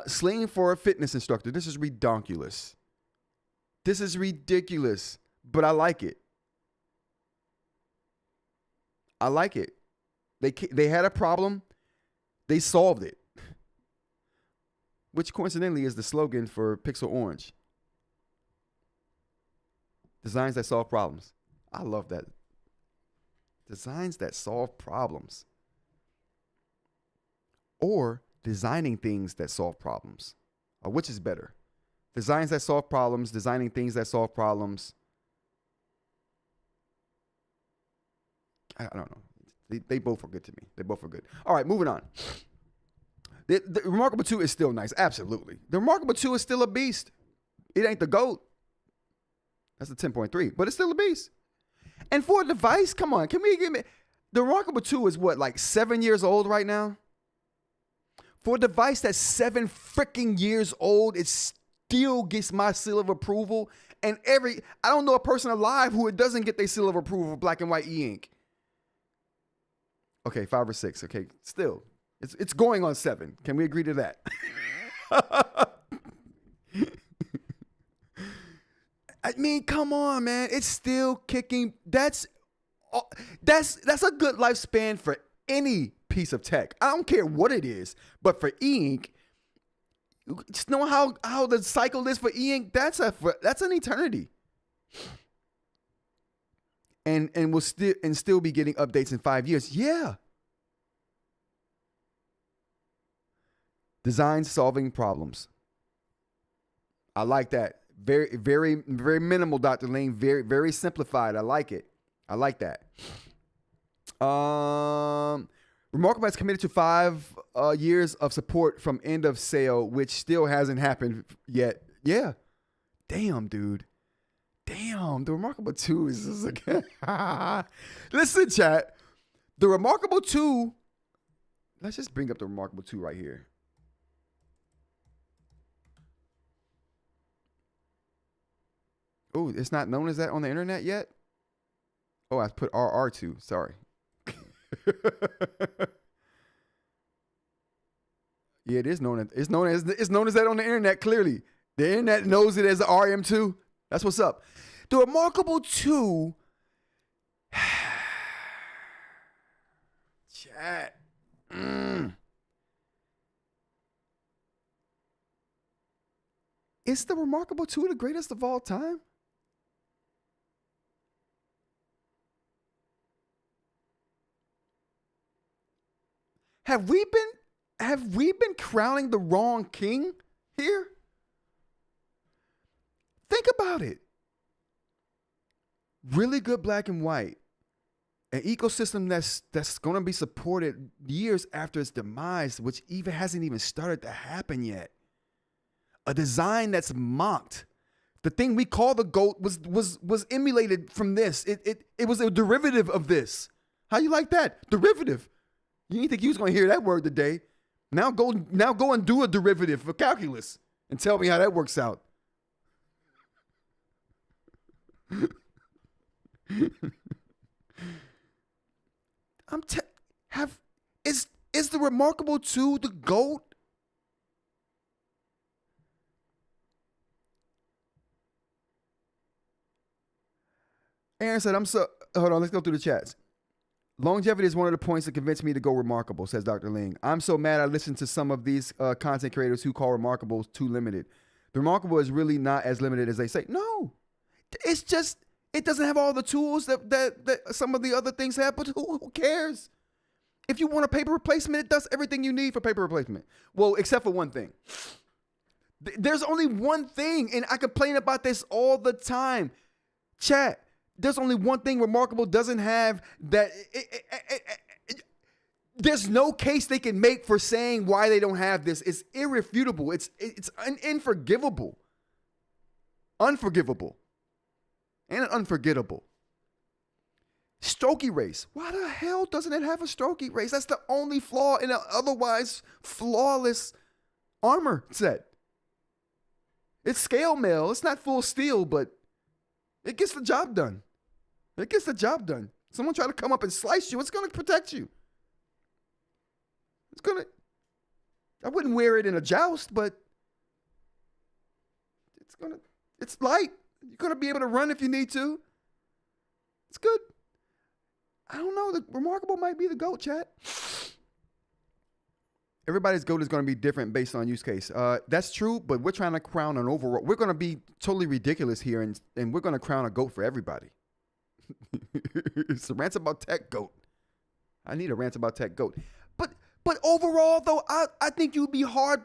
sling for a fitness instructor. This is redonkulous. This is ridiculous, but I like it. I like it. They had a problem. They solved it. Which coincidentally is the slogan for Pixel Orange. Designs that solve problems. I love that. Designs that solve problems. Or designing things that solve problems. Which is better? Designs that solve problems, designing things that solve problems. I don't know. They both are good to me. They both are good. All right, moving on. The Remarkable 2 is still nice. Absolutely. The Remarkable 2 is still a beast. It ain't the GOAT. That's the 10.3, but it's still a beast. And for a device, come on, can we give me... The Remarkable 2 is what, like 7 years old right now? For a device that's 7 freaking years old, it still gets my seal of approval. And I don't know a person alive who it doesn't get their seal of approval for black and white eInk. Okay, 5 or 6. Okay, still. It's going on 7. Can we agree to that? I mean, come on, man. It's still kicking. That's a good lifespan for any piece of tech. I don't care what it is, but for eInk, just know how the cycle is for eInk. That's an eternity. And we'll still be getting updates in 5 years. Yeah. Design solving problems. I like that. Very, very, very minimal, Dr. Lane. Very, very simplified. I like it. I like that. Remarkable has committed to 5 years of support from end of sale, which still hasn't happened yet. Yeah. Damn, dude. Damn. The Remarkable 2 is again. Listen, chat. The Remarkable 2. Let's just bring up the Remarkable 2 right here. Oh, it's not known as that on the internet yet? Oh, I put RR2. Sorry. Yeah, it's known as that on the internet, clearly. The internet knows it as the RM2. That's what's up. The Remarkable 2. Chat. Is the Remarkable 2 the greatest of all time? Have we been Have we been crowning the wrong king here? Think about it. Really good black and white. An ecosystem that's going to be supported years after its demise, which even hasn't even started to happen yet. A design that's mocked. The thing we call the GOAT was emulated from this. It was a derivative of this. How you like that? Derivative. You didn't think you was going to hear that word today. Now go and do a derivative for calculus and tell me how that works out. Is the Remarkable 2 the GOAT? Aaron said, hold on, let's go through the chats. Longevity is one of the points that convinced me to go Remarkable, says Dr. Ling. I'm so mad I listened to some of these content creators who call Remarkable too limited. The Remarkable is really not as limited as they say. No, it's just, it doesn't have all the tools that some of the other things have, but who cares? If you want a paper replacement, it does everything you need for paper replacement. Well, except for one thing. There's only one thing, and I complain about this all the time. Chat. There's only one thing Remarkable doesn't have that there's no case they can make for saying why they don't have this. It's irrefutable. It's unforgivable. Unforgivable. And unforgettable. Stroke erase. Why the hell doesn't it have a stroke erase? That's the only flaw in an otherwise flawless armor set. It's scale mail. It's not full steel, but it gets the job done. It gets the job done. Someone try to come up and slice you, it's going to protect you. I wouldn't wear it in a joust, but it's light. You're going to be able to run if you need to. It's good. I don't know. The Remarkable might be the GOAT, chat. Everybody's GOAT is going to be different based on use case. That's true, but we're trying to crown an overall. We're going to be totally ridiculous here, and we're going to crown a GOAT for everybody. It's a Rants About Tech GOAT. I need a Rants About Tech GOAT. But overall, though, I think you'd be hard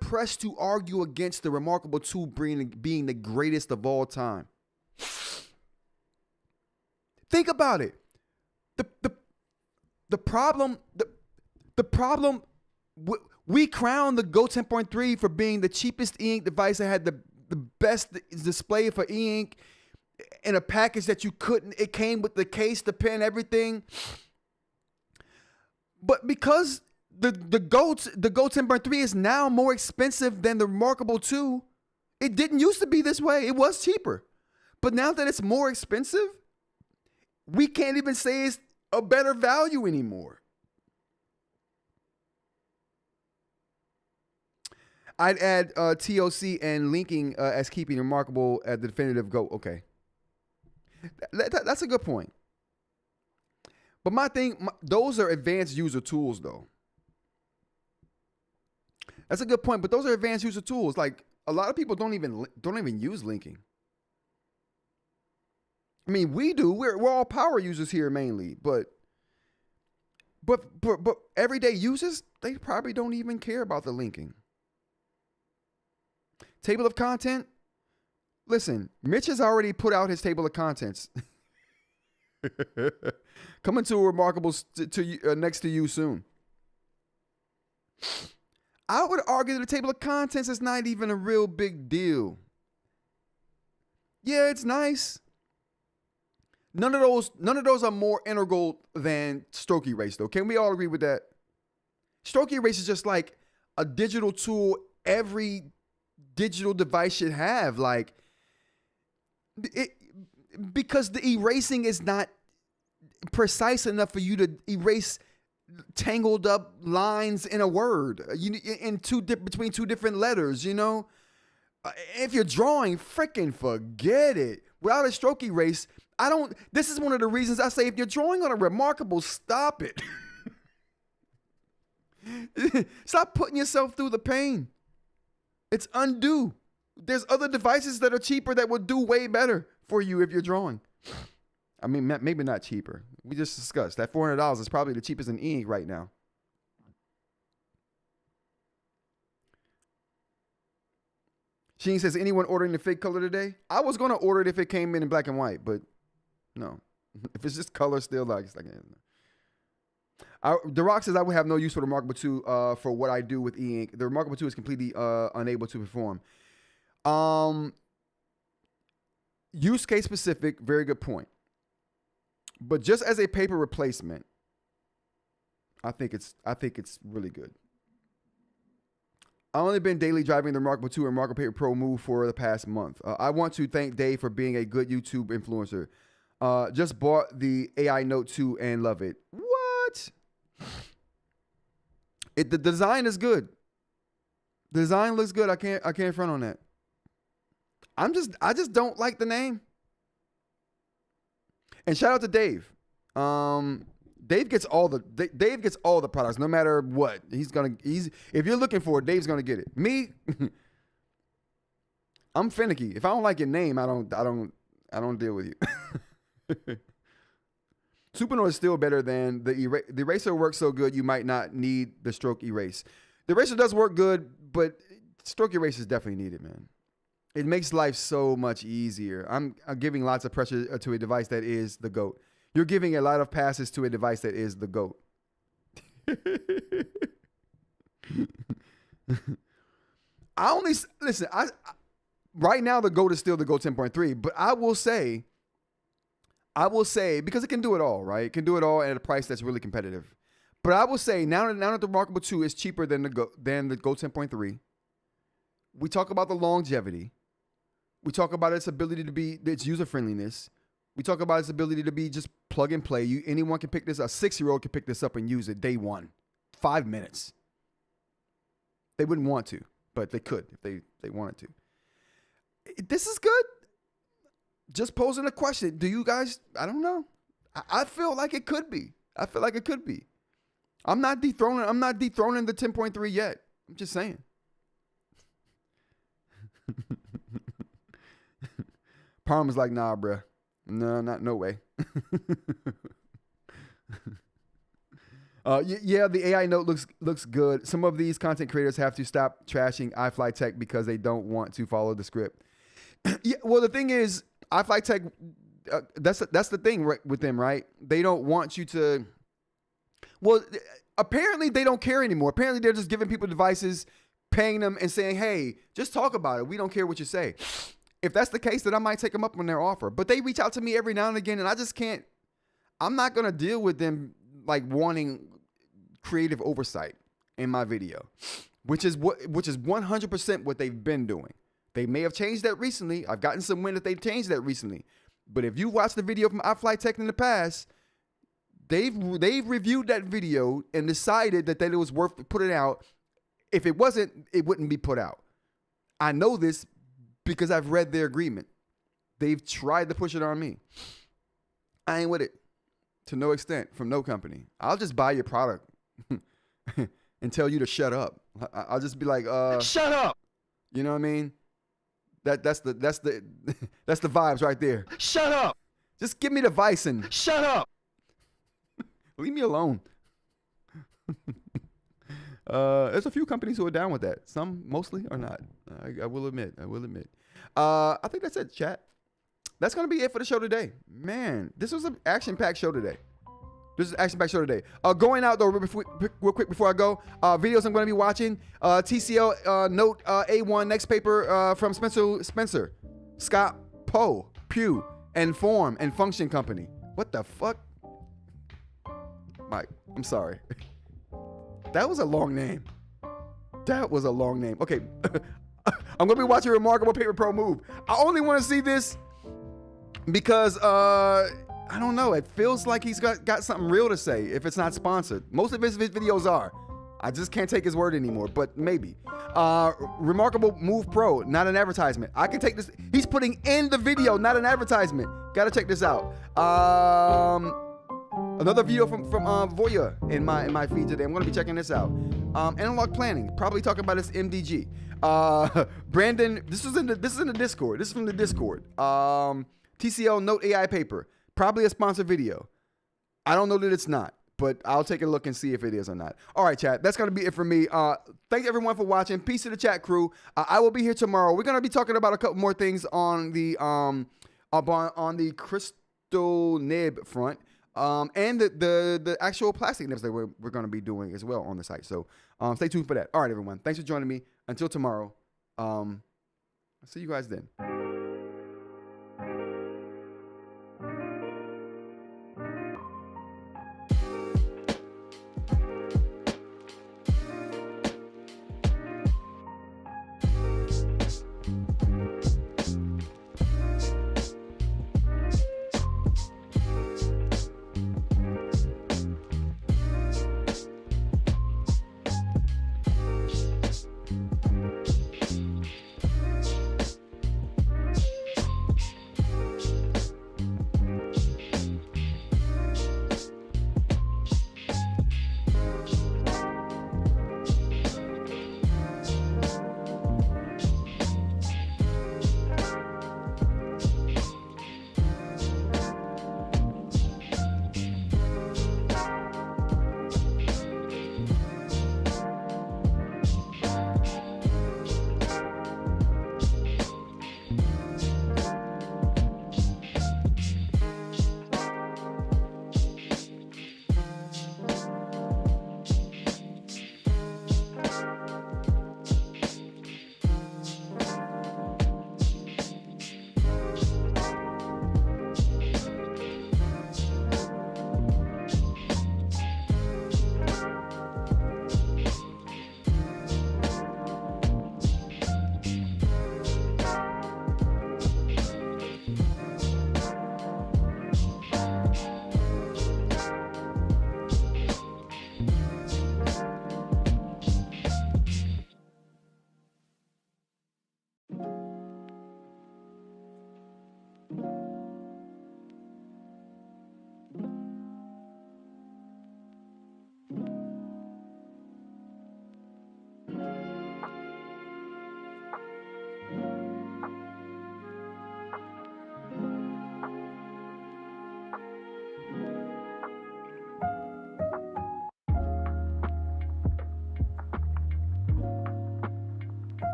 pressed to argue against the Remarkable 2 being the greatest of all time. Think about it. The problem. We crowned the GOAT 10.3 for being the cheapest eInk device that had the best display for eInk in a package that you couldn't. It came with the case, the pen, everything. But because the GOAT 10.3 is now more expensive than the Remarkable 2, it didn't used to be this way. It was cheaper. But now that it's more expensive, we can't even say it's a better value anymore. I'd add TOC and linking as keeping Remarkable at the definitive GOAT. Okay. That's a good point. But my thing, those are advanced user tools, though. That's a good point, but those are advanced user tools. Like, a lot of people don't even use linking. I mean, we do. We're all power users here mainly, but everyday users, they probably don't even care about the linking. Table of content. Listen, Mitch has already put out his table of contents. Coming to a Remarkable next to you soon. I would argue that the table of contents is not even a real big deal. Yeah, it's nice. None of those are more integral than stroke erase, though. Can we all agree with that? Stroke erase is just like a digital tool every digital device should have. Like, because the erasing is not precise enough for you to erase tangled up lines in a word, between two different letters, you know? If you're drawing, freaking forget it. Without a stroke erase, this is one of the reasons I say if you're drawing on a Remarkable, stop it. Stop putting yourself through the pain. It's undue. There's other devices that are cheaper that will do way better for you if you're drawing. I mean, maybe not cheaper. We just discussed that $400 is probably the cheapest in eInk right now. Sheen says, anyone ordering the fake color today? I was going to order it if it came in black and white, but no. If it's just color still, like, it's like, The Rock says, I would have no use for the Remarkable 2 for what I do with eInk. The Remarkable 2 is completely unable to perform. Use case specific, very good point. But just as a paper replacement, I think it's really good. I've only been daily driving the Remarkable 2 and Remarkable Paper Pro Move for the past month. I want to thank Dave for being a good YouTube influencer. Just bought the AI Note 2 and love it. What? The design is good. The design looks good. I can't front on that. I just don't like the name. And shout out to Dave. Dave gets all the products, no matter what. If you're looking for it, Dave's gonna get it. Me, I'm finicky. If I don't like your name, I don't deal with you. Supernote is still better than the eraser works so good you might not need the stroke erase. The eraser does work good, but stroke erase is definitely needed, man. It makes life so much easier. I'm giving lots of pressure to a device that is the GOAT. You're giving a lot of passes to a device that is the GOAT. Right now the GOAT is still the GOAT 10.3, but I will say, because it can do it all, right? It can do it all at a price that's really competitive. But I will say, now that the Remarkable 2 is cheaper than the GOAT 10.3, we talk about the longevity. We talk about its ability to be, its user friendliness. We talk about its ability to be just plug and play. Anyone can pick this up. A 6-year-old can pick this up and use it day one. 5 minutes. They wouldn't want to, but they could if they wanted to. This is good. Just posing a question. Do you guys, I don't know. I feel like it could be. I'm not dethroning the 10.3 yet. I'm just saying. Palm is like, nah, bruh. No way. Yeah, the AI Note looks good. Some of these content creators have to stop trashing iFlyTech because they don't want to follow the script. Yeah, well, the thing is, iFlyTech, that's the thing with them, right? They don't want you to. Well, apparently they don't care anymore. Apparently they're just giving people devices, paying them, and saying, "Hey, just talk about it. We don't care what you say." If that's the case, then I might take them up on their offer. But they reach out to me every now and again, and I just can't. I'm not gonna deal with them like wanting creative oversight in my video, which is 100% what they've been doing. They may have changed that recently. I've gotten some wind that they've changed that recently. But if you watch the video from iFlyTech in the past, they've reviewed that video and decided that it was worth putting out. If it wasn't, it wouldn't be put out. I know this because I've read their agreement. They've tried to push it on me. I ain't with it to no extent from no company. I'll just buy your product and tell you to shut up. I'll just be like, shut up. You know what I mean? That's the vibes right there. Shut up. Just give me the vice and shut up. Leave me alone. There's a few companies who are down with that. Some mostly are not. I will admit. I think that's it, chat. That's going to be it for the show today. Man, this was an action-packed show today. Going out, though, real quick before I go, videos I'm going to be watching. TCL Note A1 next paper from Spencer, Scott Poe, Pew, and Form and Function Company. What the fuck? Mike, I'm sorry. That was a long name. Okay. I'm going to be watching Remarkable Paper Pro Move. I only want to see this because, I don't know. It feels like he's got something real to say if it's not sponsored. Most of his videos are. I just can't take his word anymore, but maybe. Remarkable Move Pro, not an advertisement. I can take this. He's putting in the video, not an advertisement. Got to check this out. Another video from Voya in my feed today. I'm going to be checking this out. Analog planning, probably talking about this MDG. Brandon, this is in the Discord. This is from the Discord. TCL Note AI paper, probably a sponsored video. I don't know that it's not. but I'll take a look and see if it is or not. All right, chat. That's going to be it for me. Thank everyone for watching. Peace to the chat crew. I will be here tomorrow. We're going to be talking about a couple more things on the crystal nib front. And the actual plastic nibs that we're going to be doing as well on the site. So stay tuned for that. All right, everyone. Thanks for joining me. Until tomorrow. I'll see you guys then.